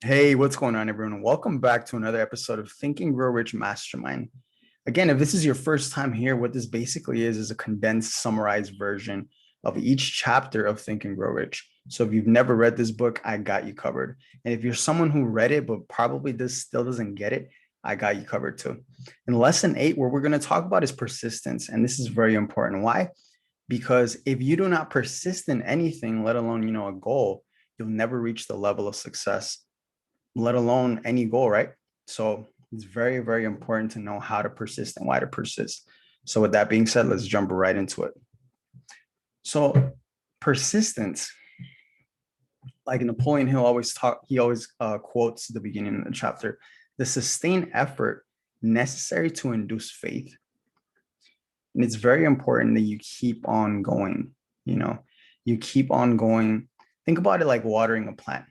Hey, what's going on, everyone? Welcome back to another episode of Think and Grow Rich Mastermind. Again, if this is your first time here, what this basically is a condensed, summarized version of each chapter of Think and Grow Rich. So if you've never read this book, I got you covered. And if you're someone who read it but probably still doesn't get it, I got you covered too. In lesson 8, what we're going to talk about is persistence, and this is very important. Why? Because if you do not persist in anything, let alone a goal, you'll never reach the level of success, let alone any goal, right? So it's very, very important to know how to persist and why to persist. So with that being said, let's jump right into it. So persistence, like Napoleon Hill always quotes the beginning of the chapter, the sustained effort necessary to induce faith. And it's very important that you keep on going, you keep on going. Think about it like watering a plant.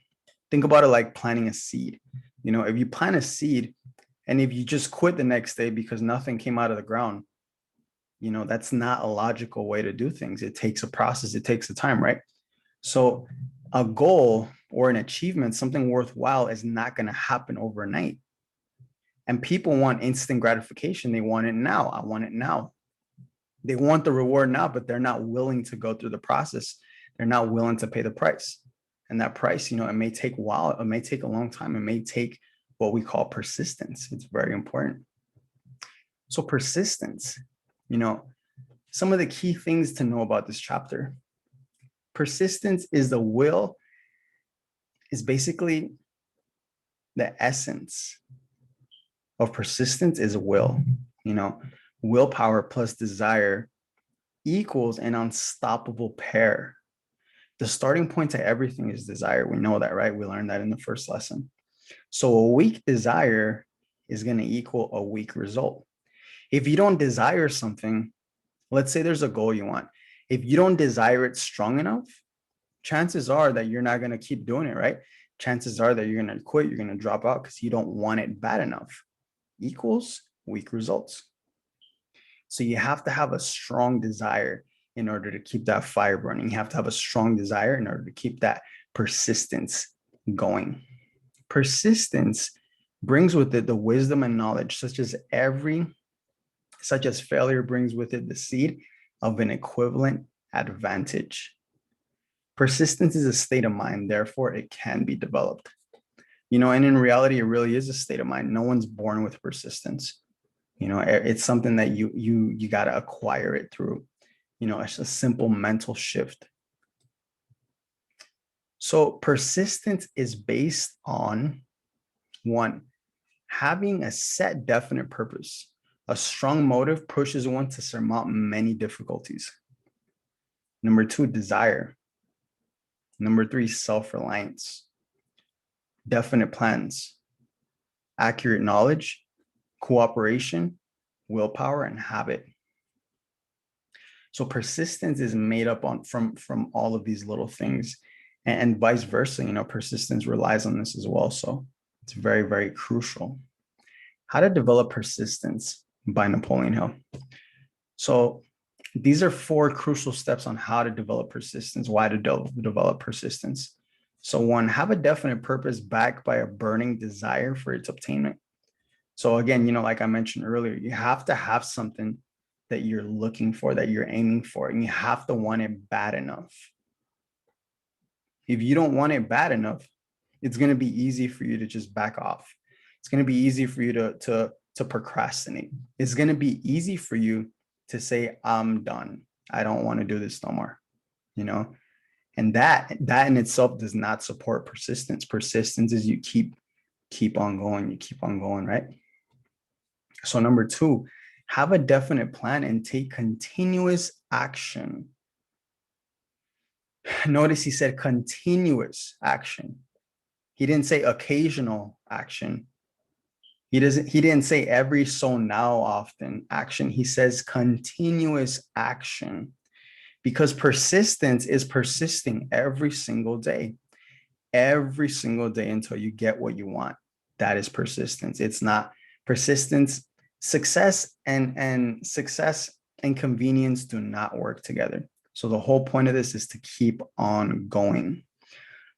Think about it like planting a seed. If you plant a seed and if you just quit the next day because nothing came out of the ground, that's not a logical way to do things. It takes a process, it takes a time, right? So a goal or an achievement, something worthwhile, is not going to happen overnight. And people want instant gratification. They want it now. I want it now. They want the reward now, but they're not willing to go through the process. They're not willing to pay the price. And that price, it may take a while. It may take a long time. It may take what we call persistence. It's very important. So persistence, some of the key things to know about this chapter. Persistence is basically the essence of persistence is will. Willpower plus desire equals an unstoppable pair. The starting point to everything is desire. We know that, right? We learned that in the first lesson. So a weak desire is going to equal a weak result. If you don't desire something, let's say there's a goal you want. If you don't desire it strong enough, chances are that you're not going to keep doing it, right? Chances are that you're going to quit, you're going to drop out because you don't want it bad enough. Equals weak results. So you have to have a strong desire in order to keep that fire burning. You have to have a strong desire in order to keep that persistence going. Persistence brings with it the wisdom and knowledge, such as failure brings with it the seed of an equivalent advantage. Persistence is a state of mind, therefore it can be developed. And in reality, it really is a state of mind. No one's born with persistence. It's something that you got to acquire it through, it's a simple mental shift. So persistence is based on, one, having a set definite purpose. A strong motive pushes one to surmount many difficulties. Number 2, desire. Number 3, self-reliance. Definite plans, accurate knowledge, cooperation, willpower, and habit. So persistence is made up from all of these little things, and vice versa. Persistence relies on this as well. So it's very, very crucial. How to develop persistence by Napoleon Hill. So these are 4 crucial steps on how to develop persistence, why to develop persistence. So 1, have a definite purpose backed by a burning desire for its obtainment. So again, like I mentioned earlier, you have to have something that you're looking for, that you're aiming for, and you have to want it bad enough. If you don't want it bad enough, it's going to be easy for you to just back off. It's going to be easy for you to procrastinate. It's going to be easy for you to say, I'm done. I don't want to do this no more, and that in itself does not support persistence. Persistence is you keep on going, right? So number 2, have a definite plan and take continuous action. Notice he said continuous action. He didn't say occasional action. He didn't say every so now often action. He says continuous action, because persistence is persisting every single day until you get what you want. That is persistence. It's not persistence. Success and convenience do not work together. So the whole point of this is to keep on going.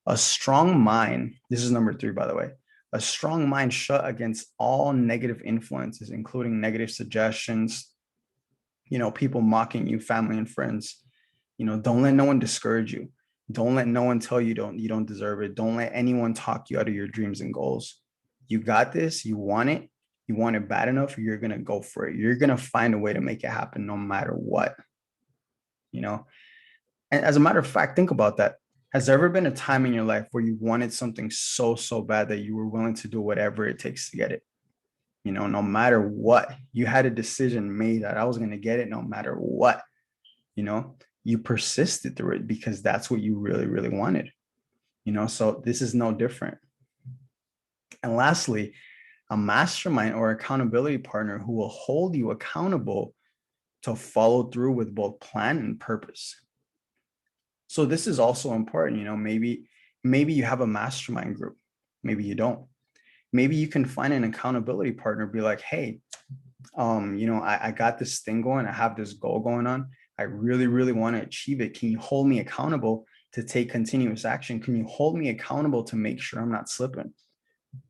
A strong mind, this is number 3, by the way, a strong mind shut against all negative influences, including negative suggestions, people mocking you, family and friends. Don't let no one discourage you. Don't let no one tell you don't deserve it. Don't let anyone talk you out of your dreams and goals. You got this. You want it. You want it bad enough. You're going to go for it. You're going to find a way to make it happen no matter what. And as a matter of fact, think about that. Has there ever been a time in your life where you wanted something so, so bad that you were willing to do whatever it takes to get it? No matter what, you had a decision made that I was going to get it no matter what. You persisted through it because that's what you really, really wanted. So this is no different. And lastly, a mastermind or accountability partner who will hold you accountable to follow through with both plan and purpose. So this is also important. Maybe you have a mastermind group. Maybe you don't. Maybe you can find an accountability partner, be like, hey, I got this thing going. I have this goal going on. I really, really want to achieve it. Can you hold me accountable to take continuous action? Can you hold me accountable to make sure I'm not slipping?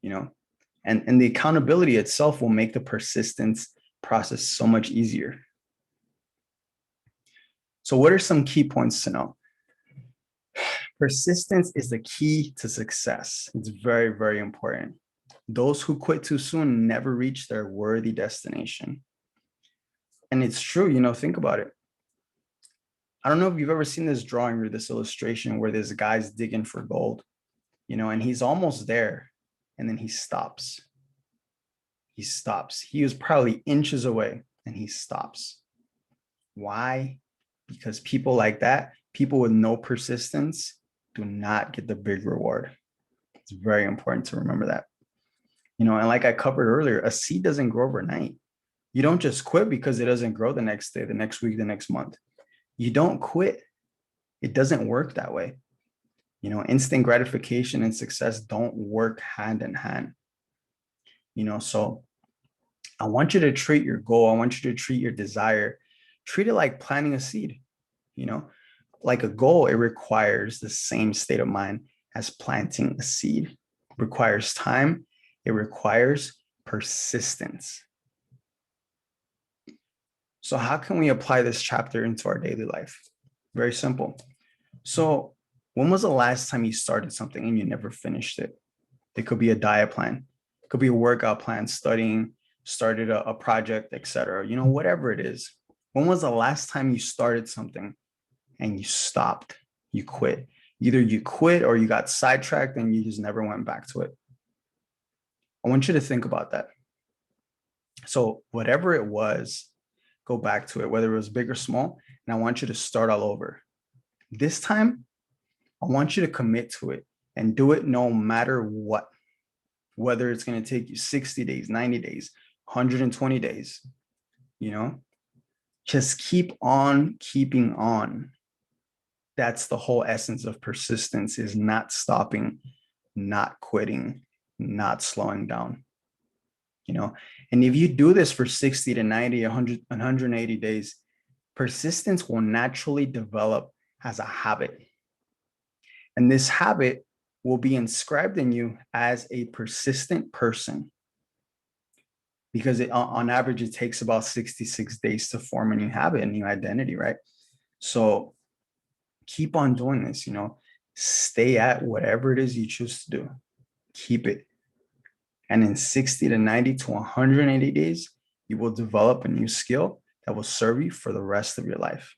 And the accountability itself will make the persistence process so much easier. So what are some key points to know? Persistence is the key to success. It's very, very important. Those who quit too soon never reach their worthy destination. And it's true, think about it. I don't know if you've ever seen this drawing or this illustration where this guy's digging for gold, and he's almost there, and then he stops. He stops. He was probably inches away, and he stops. Why? Because people like that, people with no persistence, do not get the big reward. It's very important to remember that. And like I covered earlier, a seed doesn't grow overnight. You don't just quit because it doesn't grow the next day, the next week, the next month. You don't quit. It doesn't work that way. Instant gratification and success don't work hand in hand. So I want you to treat your goal, I want you to treat your desire, treat it like planting a seed. Like a goal, it requires the same state of mind as planting a seed. It requires time. It requires persistence. So how can we apply this chapter into our daily life? Very simple. So when was the last time you started something and you never finished it? It could be a diet plan. It could be a workout plan, studying, started a project, etc. Whatever it is. When was the last time you started something and you stopped? You quit. Either you quit or you got sidetracked and you just never went back to it. I want you to think about that. So whatever it was, go back to it, whether it was big or small, and I want you to start all over. This time, I want you to commit to it and do it no matter what, whether it's going to take you 60 days, 90 days, 120 days, just keep on keeping on. That's the whole essence of persistence, is not stopping, not quitting, not slowing down. And if you do this for 60 to 90, 100, 180 days, persistence will naturally develop as a habit. And this habit will be inscribed in you as a persistent person, because on average, it takes about 66 days to form a new habit, a new identity, right? So keep on doing this, stay at whatever it is you choose to do. Keep it. And in 60 to 90 to 180 days, you will develop a new skill that will serve you for the rest of your life.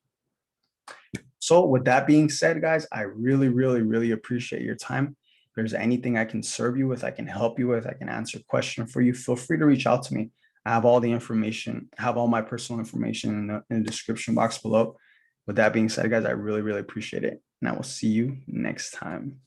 So with that being said, guys, I really, really, really appreciate your time. If there's anything I can serve you with, I can help you with, I can answer a question for you, feel free to reach out to me. I have all the information, I have all my personal information in the description box below. With that being said, guys, I really, really appreciate it. And I will see you next time.